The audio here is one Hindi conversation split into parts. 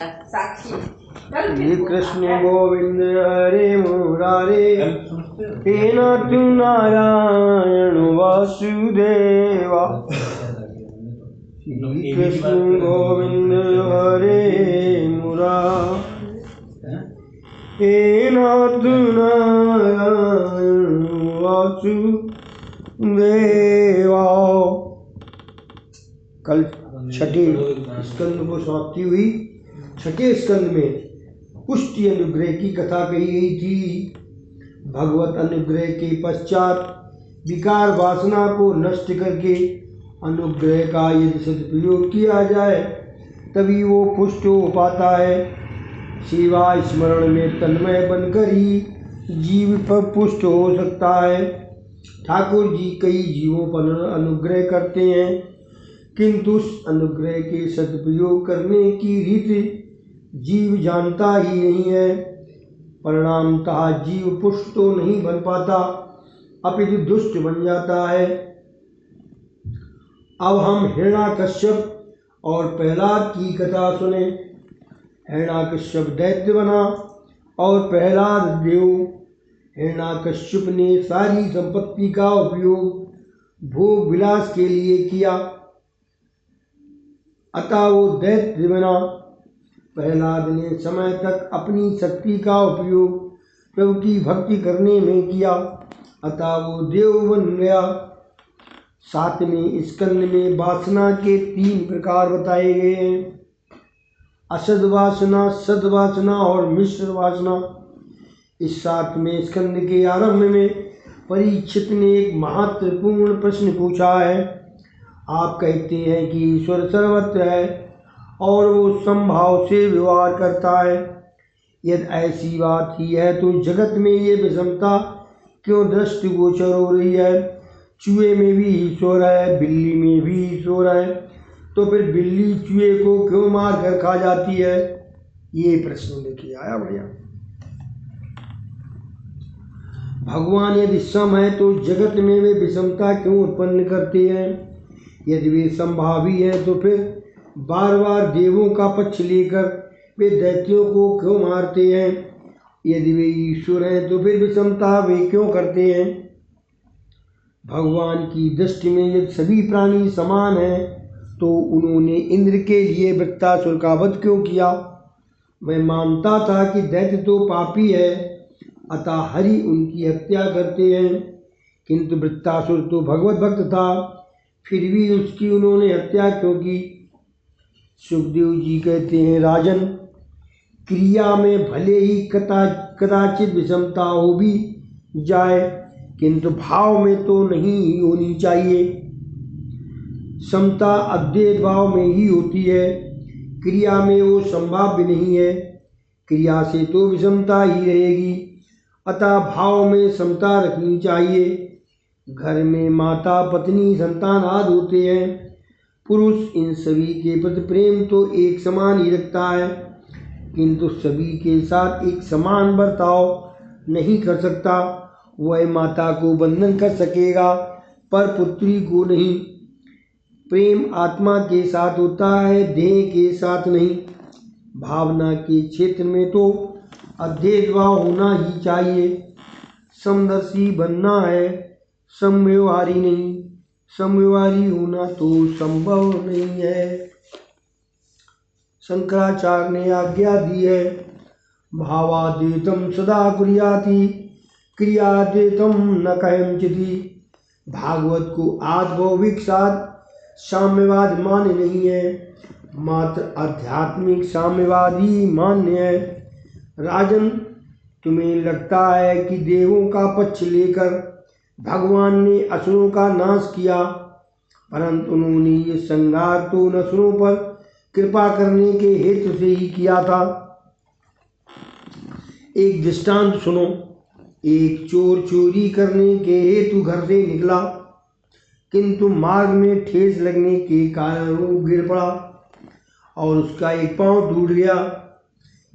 साक्षी श्री कृष्ण गोविंद हरे मुरारे हे नाथ नारायण वासुदेवा। श्री कृष्ण गोविंद हरे मुरारे हे नाथ नारायण वासुदेवा। कल छठे स्कंद को समाप्ति हुई। छठे स्कंद में पुष्टि अनुग्रह की कथा कही गई थी। भगवत अनुग्रह के पश्चात विकार वासना को नष्ट करके अनुग्रह का यदि सदुपयोग किया जाए तभी वो पुष्ट हो पाता है। सेवा स्मरण में तन्मय बनकर ही जीव पर पुष्ट हो सकता है। ठाकुर जी कई जीवों पर अनुग्रह करते हैं, किंतु उस अनुग्रह के सदुपयोग करने की रीति जीव जानता ही नहीं है। परिणामतः जीव पुष्ट तो नहीं बन पाता, अपितु दुष्ट बन जाता है। अब हम हिरण्याकश्यप और प्रहलाद की कथा सुने। हिरण्याकश्यप दैत्य बना और प्रहलाद देव। हिरण्याकश्यप ने सारी संपत्ति का उपयोग भोग विलास के लिए किया, अतः वो दैत्य बना। प्रहलाद ने समय तक अपनी शक्ति का उपयोग प्रभु की भक्ति करने में किया, अतः वो देव बन गया। सातवें स्कंद में वासना के 3 प्रकार बताए गए हैं, असद वासना, सद्वासना और मिश्र वासना। इस 7वें स्कंद के आरंभ में परीक्षित ने एक महत्वपूर्ण प्रश्न पूछा है। आप कहते हैं कि ईश्वर सर्वत्र है और वो समभाव से व्यवहार करता है। यदि ऐसी बात ही है तो जगत में ये विषमता क्यों दृष्टिगोचर हो रही है? चूहे में भी ईश्वर है, बिल्ली में भी ईश्वर है, तो फिर बिल्ली चूहे को क्यों मार कर खा जाती है? ये प्रश्न लेके आया। बढ़िया। भगवान यदि सम है तो जगत में वे विषमता क्यों उत्पन्न करते हैं? यदि वे संभावी है तो फिर बार बार देवों का पक्ष लेकर वे दैत्यों को क्यों मारते हैं? यदि वे ईश्वर हैं तो फिर विषमता वे क्यों करते हैं? भगवान की दृष्टि में यदि सभी प्राणी समान हैं तो उन्होंने इंद्र के लिए वृत्तासुर का वध क्यों किया? मैं मानता था कि दैत्य तो पापी है, अतः हरि उनकी हत्या करते हैं, किंतु वृत्तासुर तो भगवत भक्त था, फिर भी उसकी उन्होंने हत्या क्यों की? सुखदेव जी कहते हैं, राजन, क्रिया में भले ही कदाचित विषमता हो भी जाए, किंतु भाव में तो नहीं होनी चाहिए। समता अद्वैत भाव में ही होती है, क्रिया में वो संभाव्य नहीं है। क्रिया से तो विषमता ही रहेगी, अतः भाव में समता रखनी चाहिए। घर में माता, पत्नी, संतान आदि होते हैं। पुरुष इन सभी के प्रति प्रेम तो एक समान ही रखता है, किंतु सभी के साथ एक समान बर्ताव नहीं कर सकता। वह माता को बंधन कर सकेगा पर पुत्री को नहीं। प्रेम आत्मा के साथ होता है, देह के साथ नहीं। भावना के क्षेत्र में तो अद्वैत भाव होना ही चाहिए। समदर्शी बनना है, समव्यवहारी नहीं। समव्यवहारी होना तो संभव नहीं है। शंकराचार्य ने आज्ञा दी है, भावाद्वैतम सदा कुर्याति क्रियाद्वैतम न कयंचिति। भागवत को आध्यात्मिक साथ साम्यवाद मान्य नहीं है, मात्र आध्यात्मिक साम्यवाद ही मान्य है। राजन, तुम्हें लगता है कि देवों का पक्ष लेकर भगवान ने असुरों का नाश किया, परंतु उन्होंने ये संहार तो उन असुरों पर कृपा करने के हेतु से ही किया था। एक दृष्टांत सुनो। एक चोर चोरी करने के हेतु घर से निकला, किंतु मार्ग में ठेस लगने के कारण वो गिर पड़ा और उसका एक पांव टूट गया।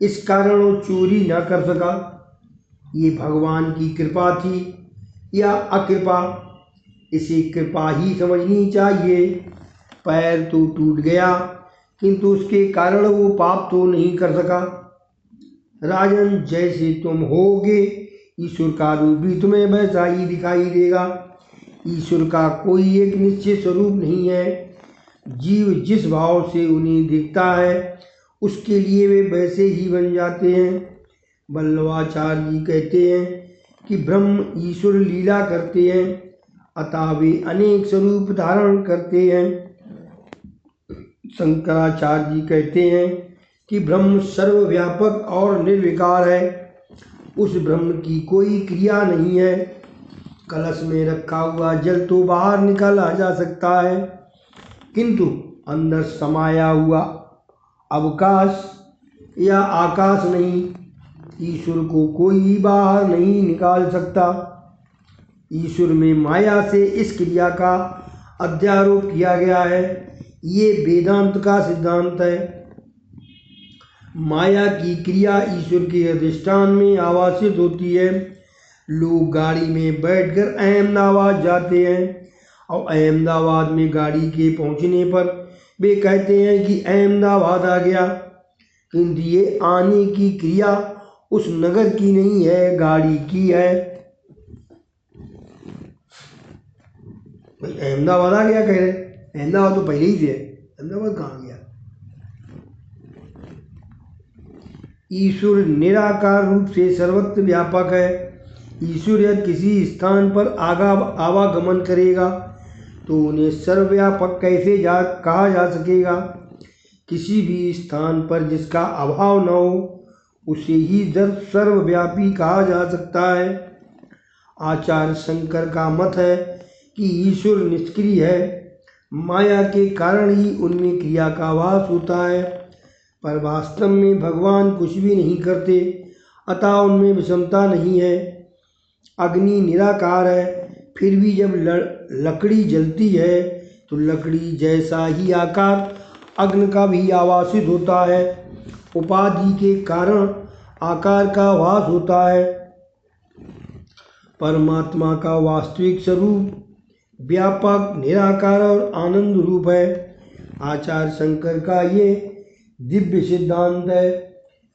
इस कारण वो चोरी न कर सका। ये भगवान की कृपा थी या अकृपा? इसे कृपा ही समझनी चाहिए। पैर तो टूट गया, किंतु उसके कारण वो पाप तो नहीं कर सका। राजन, जैसे तुम होगे ईश्वर का रूप भी तुम्हें वैसा ही दिखाई देगा। ईश्वर का कोई एक निश्चित स्वरूप नहीं है। जीव जिस भाव से उन्हें देखता है उसके लिए वे वैसे ही बन जाते हैं। वल्लभाचार्य जी कहते हैं कि ब्रह्म ईश्वर लीला करते हैं, अतः वे अनेक स्वरूप धारण करते हैं। शंकराचार्य जी कहते हैं कि ब्रह्म सर्वव्यापक और निर्विकार है। उस ब्रह्म की कोई क्रिया नहीं है। कलश में रखा हुआ जल तो बाहर निकाला जा सकता है, किंतु अंदर समाया हुआ अवकाश या आकाश नहीं। ईश्वर को कोई बाहर नहीं निकाल सकता। ईश्वर में माया से इस क्रिया का अध्यारोप किया गया है। ये वेदांत का सिद्धांत है। माया की क्रिया ईश्वर के अधिष्ठान में आवासित होती है। लोग गाड़ी में बैठकर अहमदाबाद जाते हैं और अहमदाबाद में गाड़ी के पहुंचने पर वे कहते हैं कि अहमदाबाद आ गया, किंतु ये आने की क्रिया उस नगर की नहीं है, गाड़ी की है। भाई अहमदाबाद आ गया कह रहे, अहमदाबाद तो पहले ही थे, अहमदाबाद कहाँ गया। ईश्वर निराकार रूप से सर्वत्र व्यापक है। ईश्वर यदि किसी स्थान पर आवागमन करेगा तो उन्हें सर्वव्यापक कैसे कहा जा सकेगा। किसी भी स्थान पर जिसका अभाव न हो उसे ही सर्वव्यापी कहा जा सकता है। आचार्य शंकर का मत है कि ईश्वर निष्क्रिय है, माया के कारण ही उनमें क्रिया का वास होता है, पर वास्तव में भगवान कुछ भी नहीं करते, अतः उनमें विषमता नहीं है। अग्नि निराकार है, फिर भी जब लकड़ी जलती है तो लकड़ी जैसा ही आकार अग्नि का भी आवासित होता है। उपाधि के कारण आकार का वास होता है। परमात्मा का वास्तविक स्वरूप व्यापक, निराकार और आनंद रूप है। आचार्य शंकर का ये दिव्य सिद्धांत है।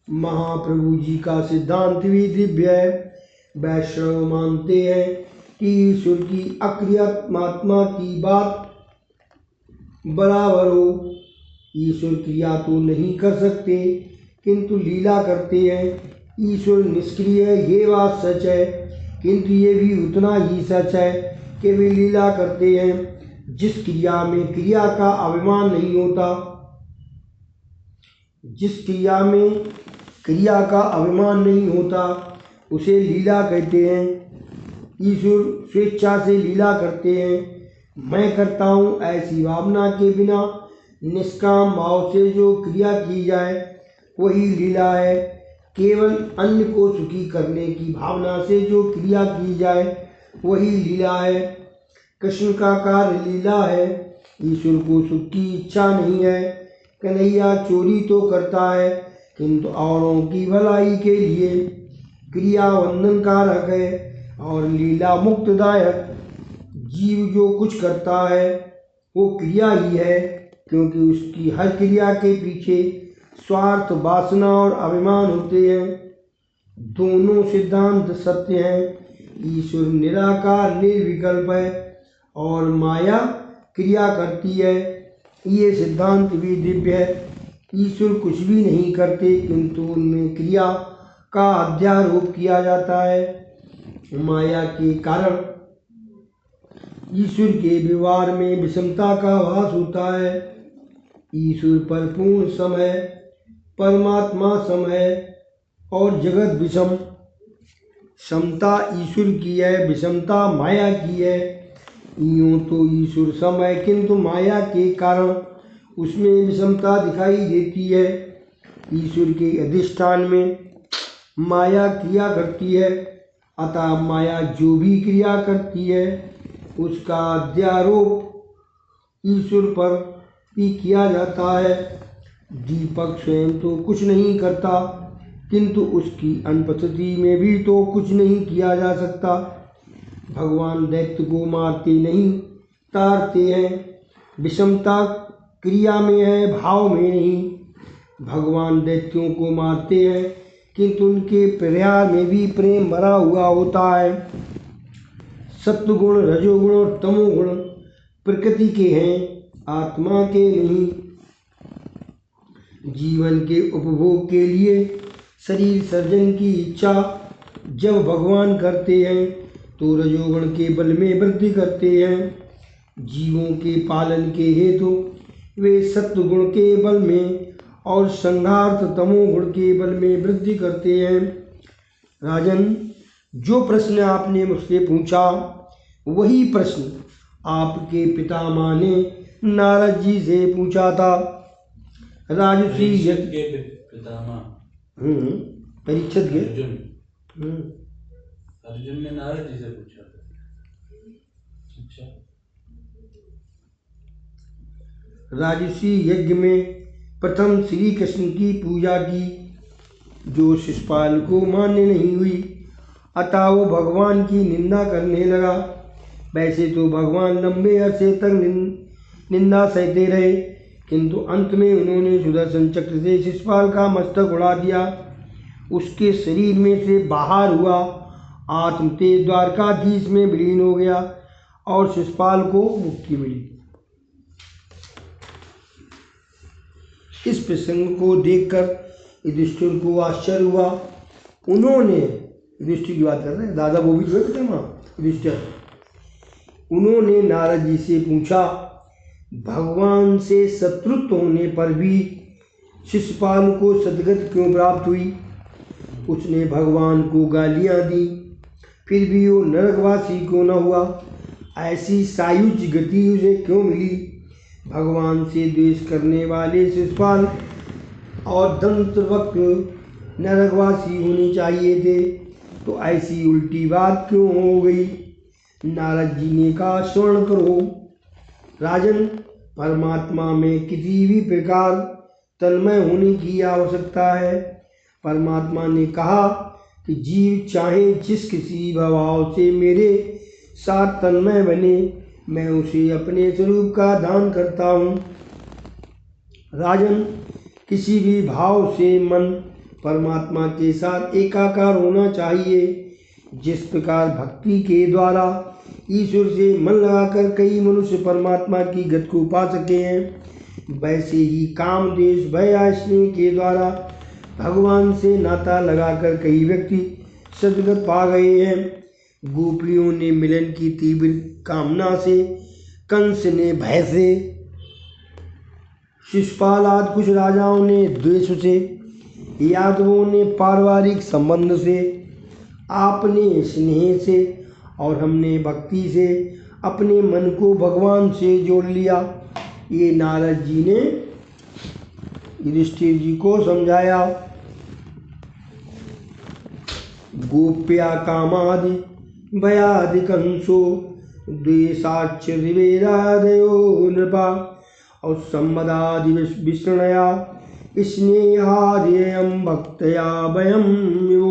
महाप्रभु जी का सिद्धांत भी दिव्य है। वैष्णव मानते हैं कि ईश्वर की अक्रियात्मा की बात बराबर हो। ईश्वर क्रिया तो नहीं कर सकते, किंतु लीला करते हैं। ईश्वर निष्क्रिय है, ये बात सच है, किंतु ये भी उतना ही सच है कि वे लीला करते हैं। जिस क्रिया में क्रिया का अभिमान नहीं होता, जिस क्रिया में क्रिया का अभिमान नहीं होता उसे लीला कहते हैं। ईश्वर स्वेच्छा से लीला करते हैं। मैं करता हूँ ऐसी भावना के बिना निष्काम भाव से जो क्रिया की जाए वही लीला है। केवल अन्य को सुखी करने की भावना से जो क्रिया की जाए वही लीला है। कृष्ण का कार्य लीला है। ईश्वर को सुख की इच्छा नहीं है। कन्हैया चोरी तो करता है, किंतु औरों की भलाई के लिए। क्रिया बंधनकारक है और लीला मुक्तदायक। जीव जो कुछ करता है वो क्रिया ही है, क्योंकि उसकी हर क्रिया के पीछे स्वार्थ, वासना और अभिमान होते हैं। दोनों सिद्धांत सत्य हैं। ईश्वर निराकार निर्विकल्प है और माया क्रिया करती है। ये सिद्धांत भी दिव्य है। ईश्वर कुछ भी नहीं करते, किंतु उनमें क्रिया का अध्यारोप किया जाता है। माया के कारण ईश्वर के व्यवहार में विषमता का वास होता है। ईश्वर पर पूर्ण सम है, परमात्मा सम है और जगत विषम। समता ईश्वर की है, विषमता माया की है। यूँ तो ईश्वर सम है, किंतु माया के कारण उसमें विषमता दिखाई देती है। ईश्वर के अधिष्ठान में माया क्रिया करती है, अतः माया जो भी क्रिया करती है उसका अध्यारोप ईश्वर पर भी किया जाता है। दीपक स्वयं तो कुछ नहीं करता, किंतु उसकी अनुपस्थिति में भी तो कुछ नहीं किया जा सकता। भगवान दैत्य को मारते नहीं, तारते हैं। विषमता क्रिया में है, भाव में नहीं। भगवान दैत्यों को मारते हैं, किंतु उनके प्रयास में भी प्रेम भरा हुआ होता है। सत्वगुण, रजोगुण और तमोगुण प्रकृति के हैं, आत्मा के नहीं। जीवन के उपभोग के लिए शरीर सर्जन की इच्छा जब भगवान करते हैं तो रजोगुण के बल में वृद्धि करते हैं। जीवों के पालन के हेतु वे सत्वगुण के बल में और संघार तमोगुण के बल में वृद्धि करते हैं। राजन, जो प्रश्न आपने मुझसे पूछा वही प्रश्न आपके पितामह ने नारद जी से पूछा था। राजसी परीक्षित के अर्जुन ने नारद जी से पूछा था। अच्छा। राजसी यज्ञ में प्रथम श्री कृष्ण की पूजा की, जो शिशुपाल को मान्य नहीं हुई, अतः वो भगवान की निंदा करने लगा। वैसे तो भगवान लंबे अरसे तक निंदा सहते रहे, किंतु अंत में उन्होंने सुदर्शन चक्र से शिशुपाल का मस्तक उड़ा दिया। उसके शरीर में से बाहर हुआ आत्म तेज द्वारकाधीश में विलीन हो गया और शिशुपाल को मुक्ति मिली। इस प्रसंग को देखकर युधिष्ठिर को आश्चर्य हुआ। उन्होंने, युधिष्ठिर की बात कर रहे हैं, दादा वो भी जो है युधिष्ठिर, उन्होंने नारद जी से पूछा, भगवान से शत्रुत्व होने पर भी शिशुपाल को सद्गति क्यों प्राप्त हुई? उसने भगवान को गालियां दी, फिर भी वो नरकवासी क्यों न हुआ? ऐसी सायुज गति उसे क्यों मिली? भगवान से द्वेष करने वाले शिशुपाल और दंतवक्र नरकवासी होने चाहिए थे, तो ऐसी उल्टी बात क्यों हो गई? नारद जी ने कहा, श्रवण करो राजन, परमात्मा में किसी भी प्रकार तन्मय होने की आवश्यकता है। परमात्मा ने कहा कि जीव चाहे जिस किसी भाव से मेरे साथ तन्मय बने, मैं उसे अपने स्वरूप का दान करता हूँ। राजन, किसी भी भाव से मन परमात्मा के साथ एकाकार होना चाहिए। जिस प्रकार भक्ति के द्वारा ईश्वर से मन लगाकर कई मनुष्य परमात्मा की गति को पा सके हैं, वैसे ही काम, देश, भय, स्नेह के द्वारा भगवान से नाता लगाकर कई व्यक्ति सद्गत पा गए हैं। गोपियों ने मिलन की तीव्र कामना से, कंस ने भय से, शिशुपाल आदि कुछ राजाओं ने द्वेष से, यादवों ने पारिवारिक संबंध से, आपने स्नेह से और हमने भक्ति से अपने मन को भगवान से जोड़ लिया। ये नारद जी ने युधिष्ठिर जी को समझाया। गोप्या कामादि भयादि कंसो द्वेषाच्च विवेदादयो नृपा और संबदादि विष्णया स्नेहादियम भक्तया वयम यो।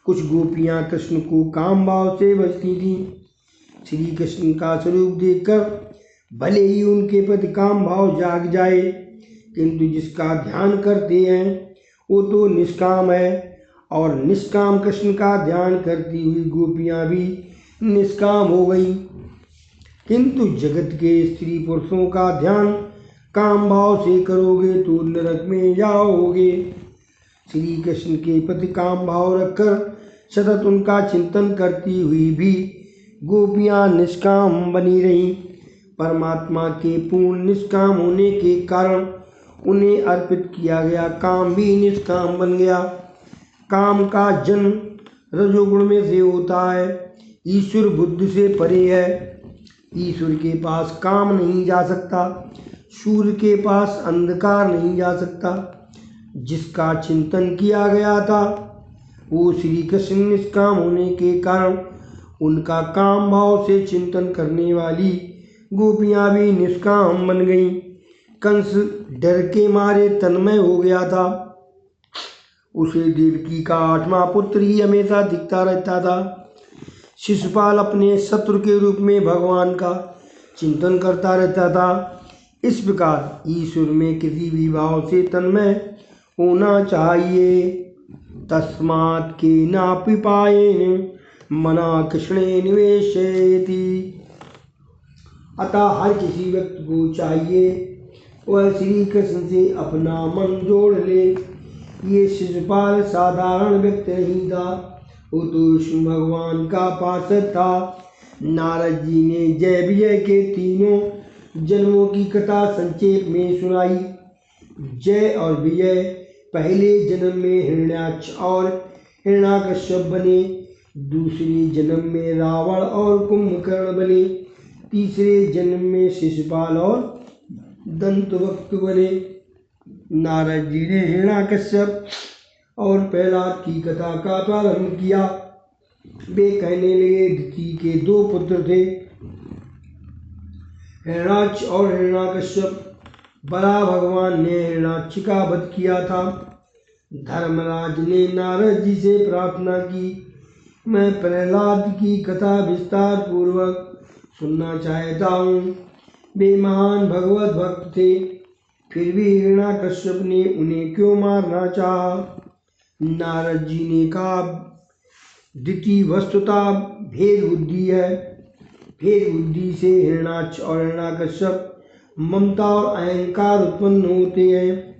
कुछ गोपियाँ कृष्ण को काम भाव से बचती थीं। श्री कृष्ण का स्वरूप देखकर भले ही उनके प्रति काम भाव जाग जाए, किंतु जिसका ध्यान करते हैं वो तो निष्काम है, और निष्काम कृष्ण का ध्यान करती हुई गोपियाँ भी निष्काम हो गई। किंतु जगत के स्त्री पुरुषों का ध्यान काम भाव से करोगे तो नरक में जाओगे। श्री कृष्ण के प्रति काम भाव रखकर सतत उनका चिंतन करती हुई भी गोपियाँ निष्काम बनी रहीं। परमात्मा के पूर्ण निष्काम होने के कारण उन्हें अर्पित किया गया काम भी निष्काम बन गया। काम का जन्म रजोगुण में से होता है। ईश्वर बुद्धि से परे है। ईश्वर के पास काम नहीं जा सकता, सूर्य के पास अंधकार नहीं जा सकता। जिसका चिंतन किया गया था वो श्री कृष्ण निष्काम होने के कारण उनका काम भाव से चिंतन करने वाली गोपियाँ भी निष्काम बन गईं। कंस डर के मारे तन्मय हो गया था। उसे देवकी का 8वां पुत्र ही हमेशा दिखता रहता था। शिशुपाल अपने शत्रु के रूप में भगवान का चिंतन करता रहता था। इस प्रकार ईश्वर में किसी भी भाव से तन्मय होना चाहिए। तस्मात् के नापि पायेन मना कृष्णे निवेशयति। अतः हर किसी व्यक्ति को चाहिए वह श्री कृष्ण से अपना मन जोड़ ले। ये शिशुपाल साधारण व्यक्ति नहीं था, वो तो विष्णु भगवान का पार्षद था। नारद जी ने जय विजय के तीनों जन्मों की कथा संक्षेप में सुनाई। जय और विजय पहले जन्म में हिरण्याक्ष और हिरण्याकश्यप बने, दूसरे जन्म में रावण और कुंभकर्ण बने, तीसरे जन्म में शिशुपाल और दंतवक्तु बने। नारद जी ने हिरण्याकश्यप और प्रहलाद की कथा का प्रारंभ किया। वे कहने लगे, दिति के दो पुत्र थे, हिरण्याक्ष और हिरण्याकश्यप। बड़ा भगवान ने हिरण्याक्ष का वध किया था। धर्मराज ने नारद जी से प्रार्थना की, मैं प्रहलाद की कथा विस्तार पूर्वक सुनना चाहता हूँ। वे महान भगवत भक्त थे, फिर भी हिरण्याकश्यप ने उन्हें क्यों मारना चाहा? नारद जी ने कहा, दिति वस्तुतः भेद बुद्धि है। भेद बुद्धि से हिरण्याक्ष और हिरण्याकश्यप ममता और अहंकार उत्पन्न होते हैं।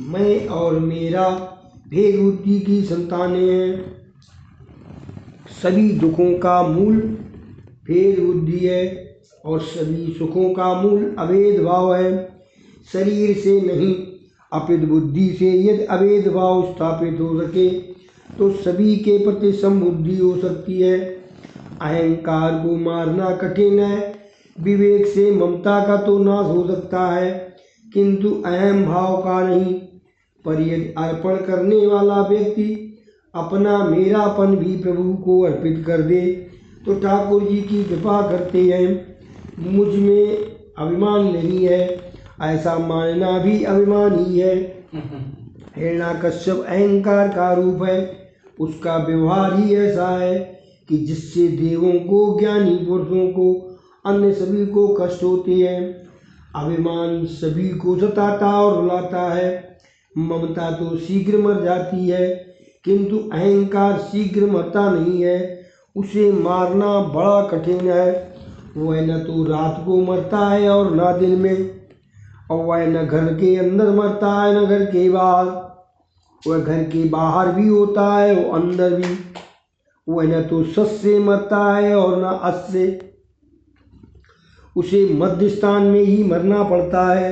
मैं और मेरा भेद बुद्धि की संतानें हैं। सभी दुखों का मूल भेद बुद्धि है और सभी सुखों का मूल अभेद भाव है। शरीर से नहीं अपितु बुद्धि से यदि अभेद भाव स्थापित हो सके तो सभी के प्रति समबुद्धि हो सकती है। अहंकार को मारना कठिन है। विवेक से ममता का तो नाश हो सकता है, किंतु अहम भाव का नहीं। पर यदि अर्पण करने वाला व्यक्ति अपना मेरापन भी प्रभु को अर्पित कर दे तो ठाकुर जी की कृपा करते हैं। मुझ में अभिमान नहीं है, ऐसा मानना भी अभिमान ही है। हिरण्याकश्यप अहंकार का रूप है। उसका व्यवहार ही ऐसा है कि जिससे देवों को, ज्ञानी पुरुषों को, अन्य सभी को कष्ट होते हैं। अभिमान सभी को सताता और रुलाता है। ममता तो शीघ्र मर जाती है, किंतु अहंकार शीघ्र मरता नहीं है। उसे मारना बड़ा कठिन है। वह न तो रात को मरता है और न दिन में, और वह न घर के अंदर मरता है न घर के बाहर। वह घर के बाहर भी होता है और अंदर भी। वह न तो सत से मरता है और न अस से। उसे मध्य स्थान में ही मरना पड़ता है।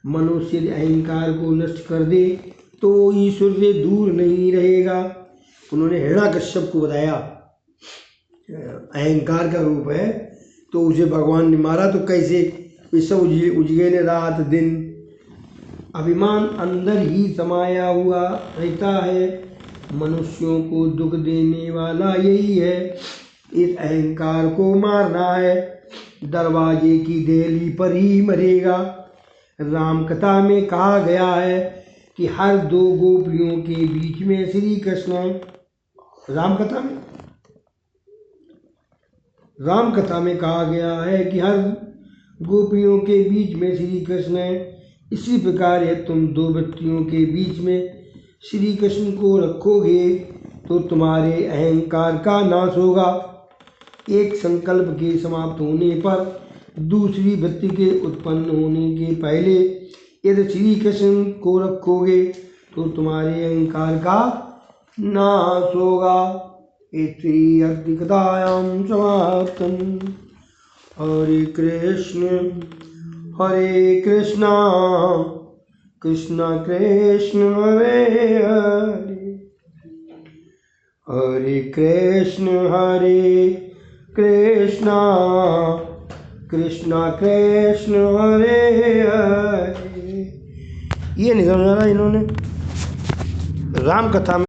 मनुष्य अहंकार को नष्ट कर दे तो ईश्वर से दूर नहीं रहेगा। उन्होंने हिरण्याकश्यप को बताया अहंकार का रूप है, तो उसे भगवान ने मारा तो कैसे? सब उजगे ने रात दिन। अभिमान अंदर ही समाया हुआ रहता है। मनुष्यों को दुख देने वाला यही है। इस अहंकार को मारना है। दरवाजे की देहली पर ही मरेगा। राम कथा में कहा गया है कि हर दो गोपियों के बीच में श्री कृष्ण, राम कथा में कहा गया है कि हर गोपियों के बीच में श्री कृष्ण है। इसी प्रकार है, तुम दो व्यक्तियों के बीच में श्री कृष्ण को रखोगे तो तुम्हारे अहंकार का नाश होगा। एक संकल्प के समाप्त होने पर दूसरी वृत्ति के उत्पन्न होने के पहले यदि श्री कृष्ण को रखोगे तो तुम्हारे अहंकार का नाश होगा। इति अद्विकतायां समाप्तम्। हरे कृष्ण कृष्ण कृष्ण हरे हरे, हरे कृष्ण कृष्ण कृष्ण हरे हरे। ये नहीं समझा इन्होंने राम कथा में।